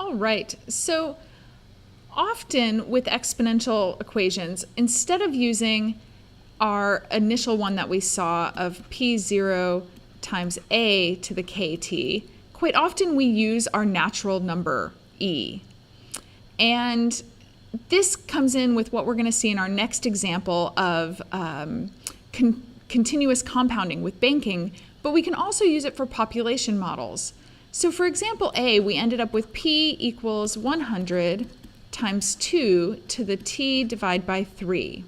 All right, so often with exponential equations, instead of using our initial one that we saw of p0 times a to the kt, quite often we use our natural number e. And this comes in with what we're going to see in our next example of continuous compounding with banking, but we can also use it for population models. So for example A, we ended up with p equals 100 times 2 to the t divided by 3.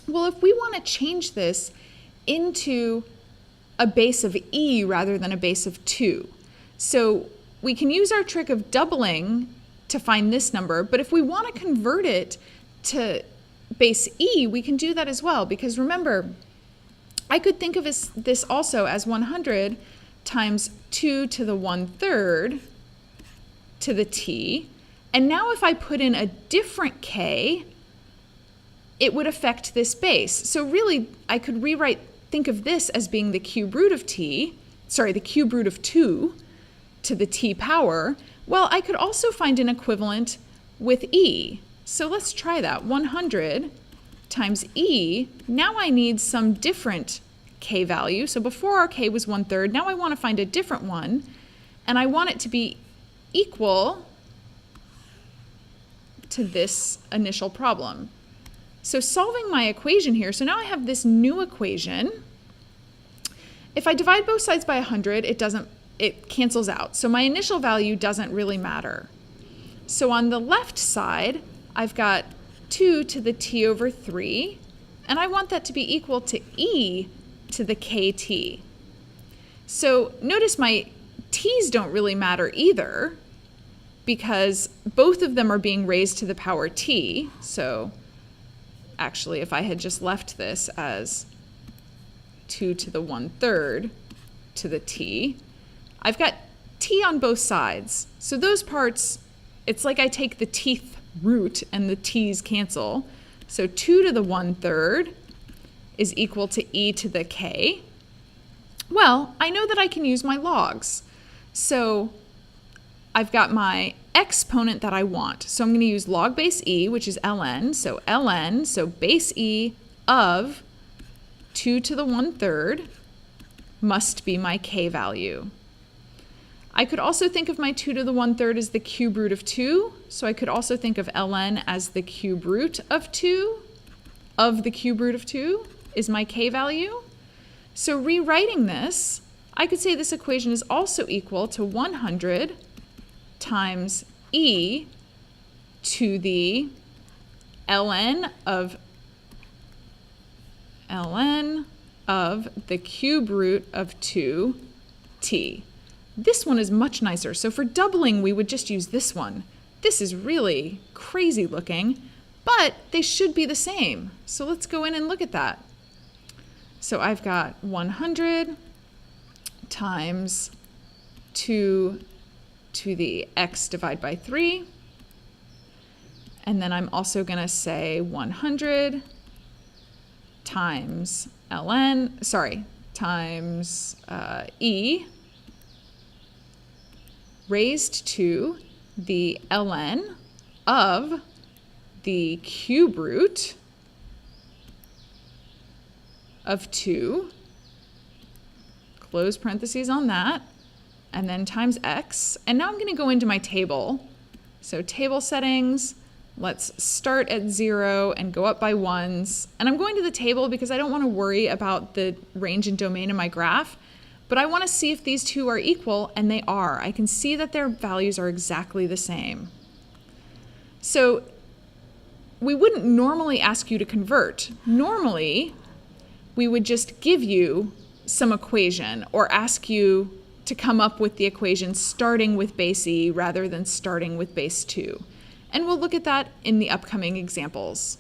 Well, if we want to change this into a base of e rather than a base of 2, so we can use our trick of doubling to find this number, but if we want to convert it to base e, we can do that as well, because remember, I could think of this also as 100 times 2 to the 1/3 to the t, and now if I put in a different k, it would affect this base. So really, I could think of this as being the cube root of the cube root of 2 to the t power. Well, I could also find an equivalent with e. So let's try that. 100 times e, now I need some different k value. So before our k was 1/3, now I want to find a different one, and I want it to be equal to this initial problem. So solving my equation here, so now I have this new equation. If I divide both sides by 100, it cancels out. So my initial value doesn't really matter. So on the left side, I've got 2 to the t over 3, and I want that to be equal to e to the kt. So notice my t's don't really matter either, because both of them are being raised to the power t. So actually, if I had just left this as 2 to the 1/3 to the t, I've got t on both sides. So those parts, it's like I take the tth root and the t's cancel. So 2 to the 1/3 is equal to e to the k. Well, I know that I can use my logs. So I've got my exponent that I want. So I'm going to use log base e, which is ln. So ln, so base e of 2 to the 1/3 must be my k value. I could also think of my 2 to the 1/3 as the cube root of 2. So I could also think of ln as the cube root of 2 of the cube root of 2 is my k value. So rewriting this, I could say this equation is also equal to 100 times e to the ln of the cube root of 2t. This one is much nicer. So for doubling, we would just use this one. This is really crazy looking, but they should be the same. So let's go in and look at that. So I've got 100 times 2 to the x divided by 3. And then I'm also going to say 100 times times e raised to the ln of the cube root of 2, close parentheses on that, and then times x. And now I'm going to go into my table. So table settings, let's start at 0 and go up by 1s. And I'm going to the table because I don't want to worry about the range and domain in my graph, but I want to see if these two are equal, and they are. I can see that their values are exactly the same. So we wouldn't normally ask you to convert. Normally, we would just give you some equation or ask you to come up with the equation starting with base e rather than starting with base 2. And we'll look at that in the upcoming examples.